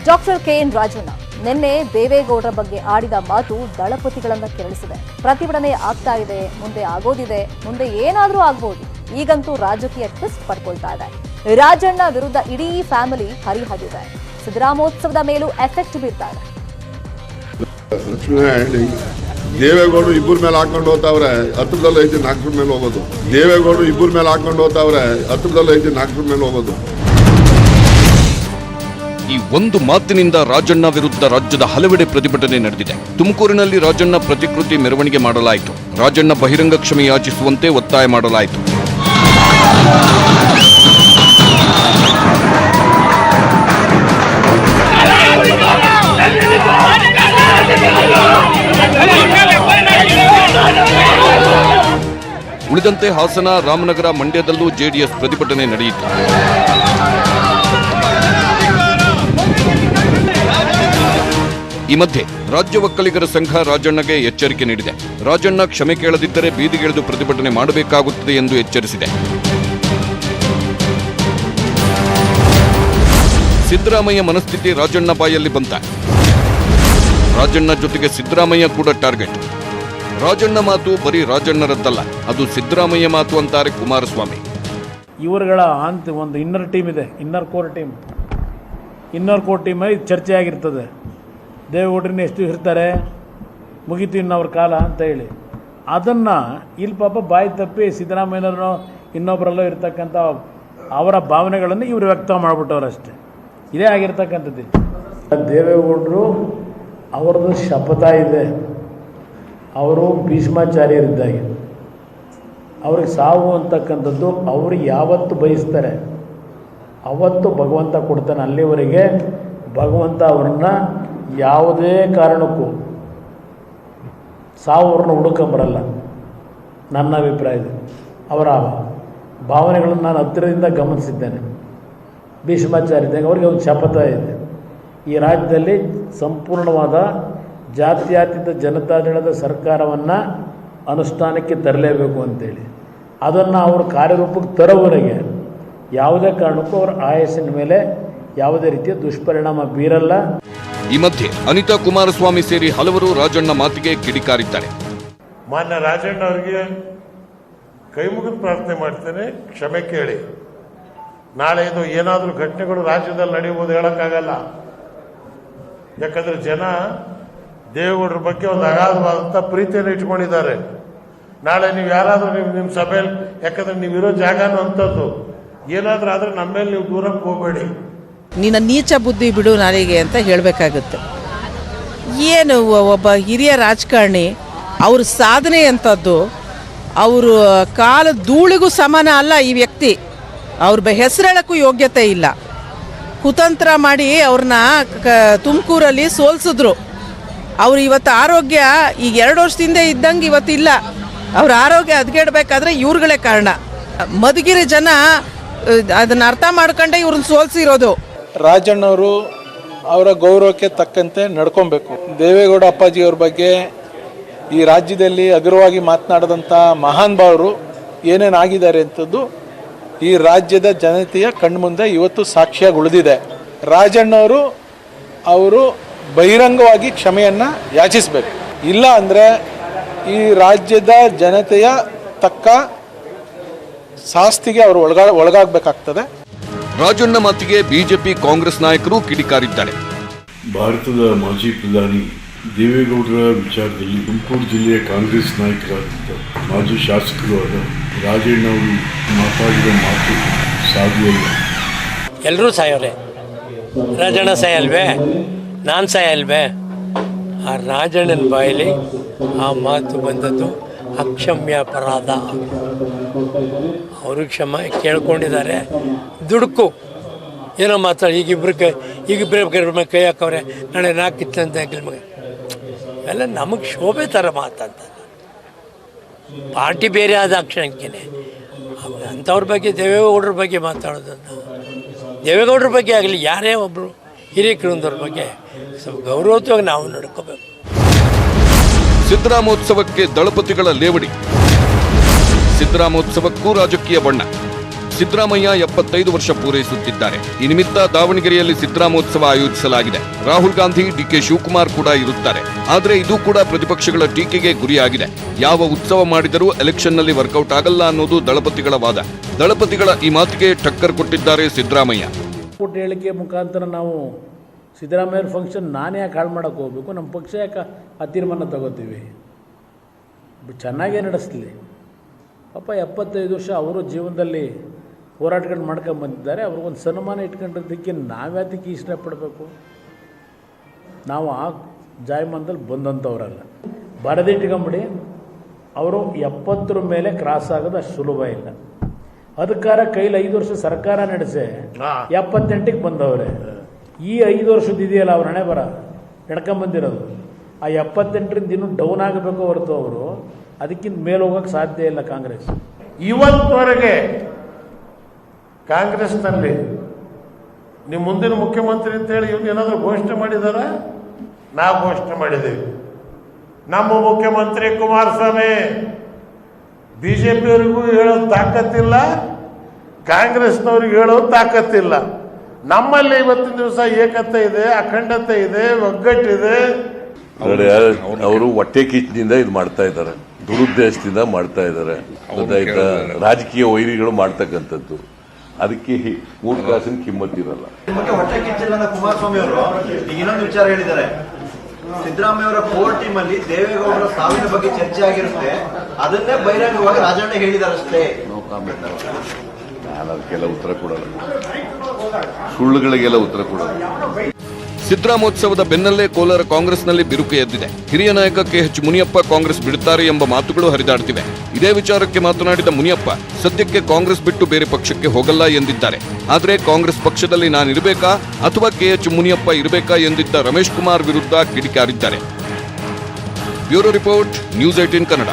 Doctor KN. Rajanna ನಿನ್ನೆ ದೇವೇಗೌಡರ ಬಗ್ಗೆ ಆಡಿದ ಮಾತು ದಳಪತಿಗಳನ್ನ ಕೆರಳಿಸಿದೆ. ಪ್ರತಿಭಟನೆ ಆಗ್ತಾ ಇದೆ, ಮುಂದೆ ಆಗೋದಿದೆ, ಮುಂದೆ ಏನಾದರೂ ಆಗ್ಬೋದು. ಈಗಂತೂ ರಾಜಕೀಯ ಟ್ವಿಸ್ಟ್ ಪಡ್ಕೊಳ್ತಾ ಇದೆ. ರಾಜಣ್ಣ ವಿರುದ್ಧ ಇಡೀ ಫ್ಯಾಮಿಲಿ ಹರಿಹದಿದೆ. ಸಿದ್ದರಾಮೋತ್ಸವದ ಮೇಲೂ ಎಫೆಕ್ಟ್ ಬೀರ್ತಾ ಇದೆ. ದೇವೇಗೌಡರು ಇಬ್ಬರ ಮೇಲೆ ಹಾಕೊಂಡು ಹೋಗ್ತಾವ್ರೆ, ಹತ್ರದಲ್ಲಿ ಐತಿ ನಾಲ್ಕರ ಮೇಲೆ ಹೋಗೋದು. ದೇವೇಗೌಡರು ಇಬ್ಬರ ಮೇಲೆ ಹಾಕೊಂಡು ಹೋಗ್ತಾವ್ರೆ, ಹತ್ರದಲ್ಲಿ ಐತಿ ನಾಲ್ಕರ ಮೇಲೆ ಹೋಗೋದು. ಈ ಒಂದು ಮಾತಿನಿಂದ ರಾಜಣ್ಣ ವಿರುದ್ಧ ರಾಜ್ಯದ ಹಲವೆಡೆ ಪ್ರತಿಭಟನೆ ನಡೆದಿದೆ. ತುಮಕೂರಿನಲ್ಲಿ ರಾಜಣ್ಣ ಪ್ರತಿಕೃತಿ ಮೆರವಣಿಗೆ ಮಾಡಲಾಯಿತು. ರಾಜಣ್ಣ ಬಹಿರಂಗ ಕ್ಷಮೆ ಯಾಚಿಸುವಂತೆ ಒತ್ತಾಯ ಮಾಡಲಾಯಿತು. ಉಳಿದಂತೆ ಹಾಸನ, ರಾಮನಗರ, ಮಂಡ್ಯದಲ್ಲೂ ಜೆಡಿಎಸ್ ಪ್ರತಿಭಟನೆ ನಡೆಯಿತು. ಈ ಮಧ್ಯೆ ರಾಜ್ಯ ಒಕ್ಕಲಿಗರ ಸಂಘ ರಾಜಣ್ಣಗೆ ಎಚ್ಚರಿಕೆ ನೀಡಿದೆ. ರಾಜಣ್ಣ ಕ್ಷಮೆ ಕೇಳದಿದ್ದರೆ ಬೀದಿಗಿಳಿದು ಪ್ರತಿಭಟನೆ ಮಾಡಬೇಕಾಗುತ್ತದೆ ಎಂದು ಎಚ್ಚರಿಸಿದೆ. ಸಿದ್ದರಾಮಯ್ಯ ಮನಸ್ಥಿತಿ ರಾಜಣ್ಣ ಬಾಯಲ್ಲಿ ಬಂತ. ರಾಜಣ್ಣ ಜೊತೆಗೆ ಸಿದ್ದರಾಮಯ್ಯ ಕೂಡ ಟಾರ್ಗೆಟ್. ರಾಜಣ್ಣ ಮಾತು ಬರೀ ರಾಜಣ್ಣರದ್ದಲ್ಲ, ಅದು ಸಿದ್ದರಾಮಯ್ಯ ಮಾತು ಅಂತಾರೆ ಕುಮಾರಸ್ವಾಮಿ. ಇವರುಗಳ ಒಂದು ಇನ್ನರ್ ಟೀಮ್ ಇದೆ, ಇನ್ನರ್ ಕೋರ್ ಟೀಮಲ್ಲಿ ಚರ್ಚೆ ಆಗಿರ್ತದೆ. ದೇವೇಗೌಡರನ್ನ ಎಷ್ಟು ಇರ್ತಾರೆ, ಮುಗಿತು ಇನ್ನವ್ರ ಕಾಲ ಅಂತ ಹೇಳಿ ಅದನ್ನು ಇಲ್ಲಿ ಪಾಪ ಬಾಯಿ ತಪ್ಪಿ ಸಿದ್ದರಾಮಯ್ಯನವರು ಇನ್ನೊಬ್ಬರಲ್ಲೋ ಇರ್ತಕ್ಕಂಥ ಅವರ ಭಾವನೆಗಳನ್ನು ಇವರು ವ್ಯಕ್ತ ಮಾಡಿಬಿಟ್ಟವ್ರಷ್ಟೇ. ಇದೇ ಆಗಿರ್ತಕ್ಕಂಥದ್ದು. ದೇವೇಗೌಡರು ಅವ್ರದ್ದು ಶಪಥ ಇದೆ, ಅವರು ಭೀಷ್ಮಾಚಾರ್ಯರಿದ್ದಾಗೆ ಅವ್ರಿಗೆ ಸಾವು ಅಂತಕ್ಕಂಥದ್ದು ಅವರು ಯಾವತ್ತು ಬಯಸ್ತಾರೆ ಅವತ್ತು ಭಗವಂತ ಕೊಡ್ತಾನೆ. ಅಲ್ಲಿವರೆಗೆ ಭಗವಂತ ಅವ್ರನ್ನ ಯಾವುದೇ ಕಾರಣಕ್ಕೂ ಸಾವು ಅವ್ರನ್ನ ಹುಡುಕೊಂಬರಲ್ಲ. ನನ್ನ ಅಭಿಪ್ರಾಯದ ಅವರ ಭಾವನೆಗಳನ್ನು ನಾನು ಹತ್ತಿರದಿಂದ ಗಮನಿಸಿದ್ದೇನೆ. ಭೀಷ್ಮಾಚಾರ್ಯದಾಗ ಅವ್ರಿಗೆ ಒಂದು ಶಪಥ ಇದೆ, ಈ ರಾಜ್ಯದಲ್ಲಿ ಸಂಪೂರ್ಣವಾದ ಜಾತ್ಯತೀತ ಜನತಾದಳದ ಸರ್ಕಾರವನ್ನು ಅನುಷ್ಠಾನಕ್ಕೆ ತರಲೇಬೇಕು ಅಂತೇಳಿ. ಅದನ್ನು ಅವರು ಕಾರ್ಯರೂಪಕ್ಕೆ ತರೋವರೆಗೆ ಯಾವುದೇ ಕಾರಣಕ್ಕೂ ಅವರ ಆಯಸ್ಸಿನ ಮೇಲೆ ಯಾವುದೇ ರೀತಿಯ ದುಷ್ಪರಿಣಾಮ ಬೀರಲ್ಲ. ಈ ಮಧ್ಯೆ ಅನಿತಾ ಕುಮಾರಸ್ವಾಮಿ ಸೇರಿ ಹಲವರು ರಾಜಣ್ಣ ಮಾತಿಗೆ ಕಿಡಿಕಾರಿದ್ದಾರೆ. ಮಾನ್ಯ ರಾಜಣ್ಣ ಅವರಿಗೆ ಕೈ ಮುಗಿದು ಪ್ರಾರ್ಥನೆ ಮಾಡ್ತೇನೆ, ಕ್ಷಮೆ ಕೇಳಿ. ನಾಳೆ ಇದು ಏನಾದರೂ ಘಟನೆಗಳು ರಾಜ್ಯದಲ್ಲಿ ನಡೆಯುವುದು ಹೇಳಕ್ಕಾಗಲ್ಲ. ಯಾಕಂದ್ರೆ ಜನ ದೇವೇಗೌಡರ ಬಗ್ಗೆ ಒಂದು ಅಗಾಧವಾದಂಥ ಪ್ರೀತಿಯನ್ನು ಇಟ್ಕೊಂಡಿದ್ದಾರೆ. ನಾಳೆ ನೀವು ಯಾರಾದರೂ ನಿಮ್ಮ ಸಭೆಯಲ್ಲಿ, ಯಾಕಂದ್ರೆ ನೀವಿರೋ ಜಾಗನೂ ಅಂಥದ್ದು, ಏನಾದರೂ ಆದರೆ ನಮ್ಮ ಮೇಲೆ ನೀವು ದೂರಕ್ಕೆ ಹೋಗಬೇಡಿ. ನಿನ್ನ ನೀಚ ಬುದ್ಧಿ ಬಿಡು ನನಗೆ ಅಂತ ಹೇಳಬೇಕಾಗುತ್ತೆ. ಏನು ಒಬ್ಬ ಹಿರಿಯ ರಾಜಕಾರಣಿ ಅವ್ರ ಸಾಧನೆ ಅಂಥದ್ದು, ಅವರು ಕಾಲ ಧೂಳಿಗೂ ಸಮಾನ ಅಲ್ಲ ಈ ವ್ಯಕ್ತಿ. ಅವ್ರ ಹೆಸರೇಳಕ್ಕೂ ಯೋಗ್ಯತೆ ಇಲ್ಲ. ಕುತಂತ್ರ ಮಾಡಿ ಅವ್ರನ್ನ ತುಮಕೂರಲ್ಲಿ ಸೋಲ್ಸಿದ್ರು. ಅವ್ರು ಇವತ್ತು ಆರೋಗ್ಯ ಈಗ 2 ವರ್ಷದಿಂದ ಇದ್ದಂಗೆ ಇವತ್ತಿಲ್ಲ. ಅವ್ರ ಆರೋಗ್ಯ ಹದಗೆಡಬೇಕಾದ್ರೆ ಇವ್ರುಗಳೇ ಕಾರಣ. ಮಧುಗಿರಿ ಜನ ಅದನ್ನು ಅರ್ಥ ಮಾಡ್ಕೊಂಡೆ ಇವ್ರನ್ನ ಸೋಲ್ಸಿರೋದು. ರಾಜಣ್ಣವರು ಅವರ ಗೌರವಕ್ಕೆ ತಕ್ಕಂತೆ ನಡ್ಕೊಬೇಕು. ದೇವೇಗೌಡ ಅಪ್ಪಾಜಿಯವ್ರ ಬಗ್ಗೆ ಈ ರಾಜ್ಯದಲ್ಲಿ ಹಗುರವಾಗಿ ಮಾತನಾಡಿದಂಥ ಮಹಾನ್ ಭಾವರು ಏನೇನಾಗಿದ್ದಾರೆ ಅಂಥದ್ದು ಈ ರಾಜ್ಯದ ಜನತೆಯ ಕಣ್ಮುಂದೆ ಇವತ್ತು ಸಾಕ್ಷಿಯಾಗಿ ಉಳಿದಿದೆ. ರಾಜಣ್ಣವರು ಅವರು ಬಹಿರಂಗವಾಗಿ ಕ್ಷಮೆಯನ್ನು ಯಾಚಿಸಬೇಕು. ಇಲ್ಲ ಅಂದರೆ ಈ ರಾಜ್ಯದ ಜನತೆಯ ತಕ್ಕ ಶಾಸ್ತಿಗೆ ಅವರು ಒಳಗಾಗಬೇಕಾಗ್ತದೆ. ರಾಜಣ್ಣ ಮಾತಿಗೆ ಬಿಜೆಪಿ, ಕಾಂಗ್ರೆಸ್ ನಾಯಕರು ಕಿಡಿಕಾರಿದ್ದಾರೆ. ಭಾರತದ ಮಾಜಿ ಪ್ರಧಾನಿ ದೇವೇಗೌಡರ ವಿಚಾರದಲ್ಲಿ ತುಮಕೂರು ಜಿಲ್ಲೆಯ ಕಾಂಗ್ರೆಸ್ ನಾಯಕರಾದಂಥ ಮಾಜಿ ಶಾಸಕರು ಆದ ರಾಜಣ್ಣ ಅವರು ಮಾತಾಡಿದ ಮಾತು ಸಾಧುವಲ್ಲ. ಎಲ್ಲರೂ ಸಾಯೋರೆ, ರಾಜಣ್ಣ ಸಾಯಲ್ವೇ, ನಾನು ಸಾಯಲ್ವೇ? ಆ ರಾಜಣ್ಣನ ಬಾಯಲ್ಲಿ ಆ ಮಾತು ಬಂದದ್ದು ಅಕ್ಷಮ್ಯ ಅಪರಾಧ. ಅವರು ಕ್ಷಮ ಕೇಳ್ಕೊಂಡಿದ್ದಾರೆ. ದುಡುಕು ಏನೋ ಮಾತಾಡಿ ಈಗಿಬ್ಬರ ಕೈ ಹಾಕವ್ರೆ, ನಾಳೆ 4 ಕಿತ್ತಂತ ಮಗ, ಇವೆಲ್ಲ ನಮಗೆ ಶೋಭೆ ಥರ ಮಾತಂತ. ಪಾರ್ಟಿ ಬೇರೆ ಆದ ಕ್ಷಣಕ್ಕೇನೆ ಅಂಥವ್ರ ಬಗ್ಗೆ, ದೇವೇಗೌಡರ ಬಗ್ಗೆ ಮಾತಾಡೋದನ್ನು, ದೇವೇಗೌಡರ ಬಗ್ಗೆ ಆಗಲಿ ಯಾರೇ ಒಬ್ಬರು ಹಿರಿಯಕರೊಂದವ್ರ ಬಗ್ಗೆ ಸ್ವಲ್ಪ ಗೌರವತ್ವವಾಗಿ ನಾವು ನಡ್ಕೋಬೇಕು. ಸಿದ್ದರಾಮೋತ್ಸವಕ್ಕೆ ದಳಪತಿಗಳ ಲೇವಡಿ. ಸಿದ್ದರಾಮೋತ್ಸವಕ್ಕೂ ರಾಜಕೀಯ ಬಣ್ಣ. ಸಿದ್ದರಾಮಯ್ಯ 75 ವರ್ಷ ಪೂರೈಸುತ್ತಿದ್ದಾರೆ. ಈ ನಿಮಿತ್ತ ದಾವಣಗೆರೆಯಲ್ಲಿ ಸಿದ್ದರಾಮೋತ್ಸವ ಆಯೋಜಿಸಲಾಗಿದೆ. ರಾಹುಲ್ ಗಾಂಧಿ, ಡಿಕೆ ಶಿವಕುಮಾರ್ ಕೂಡ ಇರುತ್ತಾರೆ. ಆದರೆ ಇದು ಕೂಡ ಪ್ರತಿಪಕ್ಷಗಳ ಟೀಕೆಗೆ ಗುರಿಯಾಗಿದೆ. ಯಾವ ಉತ್ಸವ ಮಾಡಿದರೂ ಎಲೆಕ್ಷನ್ನಲ್ಲಿ ವರ್ಕೌಟ್ ಆಗಲ್ಲ ಅನ್ನೋದು ದಳಪತಿಗಳ ವಾದ. ದಳಪತಿಗಳ ಈ ಮಾತಿಗೆ ಟಕ್ಕರ್ ಕೊಟ್ಟಿದ್ದಾರೆ ಸಿದ್ದರಾಮಯ್ಯ. ಹೇಳಿಕೆ ಮುಖಾಂತರ ನಾವು ಸಿದ್ದರಾಮಯ್ಯ ಫಂಕ್ಷನ್ ನಾನೇ ಯಾಕೆ ಹಾಳು ಮಾಡೋಕ್ಕೆ ಹೋಗಬೇಕು, ನಮ್ಮ ಪಕ್ಷ ಯಾಕೆ ಆ ತೀರ್ಮಾನ ತಗೋತೀವಿ, ಚೆನ್ನಾಗೇ ನಡೆಸಲಿ. ಪಾಪ 75 ವರ್ಷ ಅವರು ಜೀವನದಲ್ಲಿ ಹೋರಾಟಗಳು ಮಾಡ್ಕೊಂಡು ಬಂದಿದ್ದಾರೆ. ಅವ್ರಿಗೊಂದು ಸನ್ಮಾನ ಇಟ್ಕೊಂಡಿದ್ದಕ್ಕೆ ನಾವ್ಯಾತಕ್ಕೆ ಇಷ್ಟಪಡಬೇಕು? ನಾವು ಆ ಜಾಯಮಾನದಲ್ಲಿ ಬಂದಂಥವ್ರಲ್ಲ. ಬರೆದಿಟ್ಕೊಂಬಿಡಿ, ಅವರು 70 ಮೇಲೆ ಕ್ರಾಸ್ ಆಗೋದು ಅಷ್ಟು ಸುಲಭ ಇಲ್ಲ. ಅಧಿಕಾರ ಕೈಲಿ 5 ವರ್ಷ ಸರ್ಕಾರ ನಡೆಸಿ 78ಕ್ಕೆ ಬಂದವ್ರೆ. ಈ 5 ವರ್ಷದ ಇದೆಯಲ್ಲ ಅವ್ರ ಹಣೆ ಬರ ನಡ್ಕೊಂಬಂದಿರೋದು, ಆ 78ರಿಂದ ಇನ್ನೂ ಡೌನ್ ಆಗಬೇಕು ಹೊರತು ಅವರು ಅದಕ್ಕಿಂತ ಮೇಲೆ ಹೋಗೋಕ್ಕೆ ಸಾಧ್ಯ ಇಲ್ಲ ಕಾಂಗ್ರೆಸ್. ಇವತ್ತವರೆಗೆ ಕಾಂಗ್ರೆಸ್ನಲ್ಲಿ ನೀವು ಮುಂದಿನ ಮುಖ್ಯಮಂತ್ರಿ ಅಂತೇಳಿ ಇವ್ನು ಏನಾದರೂ ಘೋಷಣೆ ಮಾಡಿದಾರ? ನಾವು ಘೋಷಣೆ ಮಾಡಿದ್ದೀವಿ. ನಮ್ಮ ಮುಖ್ಯಮಂತ್ರಿ ಕುಮಾರಸ್ವಾಮಿ. ಬಿಜೆಪಿಯವರಿಗೂ ಹೇಳೋದು ತಾಕತ್ತಿಲ್ಲ, ಕಾಂಗ್ರೆಸ್ನವ್ರಿಗೆ ಹೇಳೋದು ತಾಕತ್ತಿಲ್ಲ. ನಮ್ಮಲ್ಲಿ ಇವತ್ತಿನ ದಿವಸ ಏಕತೆ ಇದೆ, ಅಖಂಡತೆ ಇದೆ, ಒಗ್ಗಟ್ಟಿದೆ. ಅವರು ಹೊಟ್ಟೆ ಕಿಚ್ಚಿನಿಂದ ಇದು ಮಾಡ್ತಾ ಇದ್ದಾರೆ, ದುರುದ್ದೇಶದಿಂದ ಮಾಡ್ತಾ ಇದ್ದಾರೆ. ಗೊತ್ತಾಯ್ತಾ? ರಾಜಕೀಯ ವೈರಿಗಳು ಮಾಡ್ತಕ್ಕಂಥದ್ದು. ಅದಕ್ಕೆ 3 ಕಾಸಿನ ಕಿಮ್ಮತ್ತಿರಲ್ಲ. ಹೊಟ್ಟೆ ಕಿಚ್ಚಿಲ್ಲ ಕುಮಾರಸ್ವಾಮಿ ಅವರು ಈಗ ಇನ್ನೊಂದು ವಿಚಾರ ಹೇಳಿದ್ದಾರೆ. ಸಿದ್ದರಾಮಯ್ಯ ಅವರ ಕೋರ್ ಟೀಮ್ ಅಲ್ಲಿ ದೇವೇಗೌಡರ ಸಾವಿನ ಬಗ್ಗೆ ಚರ್ಚೆ ಆಗಿರುತ್ತೆ, ಅದನ್ನೇ ಬಹಿರಂಗವಾಗಿ ರಾಜಣ್ಣ ಹೇಳಿದಾರಷ್ಟೇ. No comment. ನಾನು ಅದಕ್ಕೆಲ್ಲ ಉತ್ತರ ಕೊಡಲ್ಲ, ಸುಳ್ಳುಗಳಿಗೆಲ್ಲ ಉತ್ತರ ಕೊಡಲ್ಲ. ಸಿದ್ದರಾಮೋತ್ಸವದ ಬೆನ್ನಲ್ಲೇ ಕೋಲಾರ ಕಾಂಗ್ರೆಸ್ನಲ್ಲಿ ಬಿರುಕು ಎದ್ದಿದೆ. ಹಿರಿಯ ನಾಯಕ KH ಮುನಿಯಪ್ಪ ಕಾಂಗ್ರೆಸ್ ಬಿಡುತ್ತಾರೆ ಎಂಬ ಮಾತುಗಳು ಹರಿದಾಡ್ತಿವೆ. ಇದೇ ವಿಚಾರಕ್ಕೆ ಮಾತನಾಡಿದ ಮುನಿಯಪ್ಪ, ಸದ್ಯಕ್ಕೆ ಕಾಂಗ್ರೆಸ್ ಬಿಟ್ಟು ಬೇರೆ ಪಕ್ಷಕ್ಕೆ ಹೋಗಲ್ಲ ಎಂದಿದ್ದಾರೆ. ಆದರೆ ಕಾಂಗ್ರೆಸ್ ಪಕ್ಷದಲ್ಲಿ ನಾನಿರಬೇಕಾ ಅಥವಾ KH ಮುನಿಯಪ್ಪ ಇರಬೇಕಾ ಎಂದಿದ್ದ ರಮೇಶ್ ಕುಮಾರ್ ವಿರುದ್ಧ ಕಿಡಿಕಾರಿದ್ದಾರೆ. Bureau report, news 18 Kannada.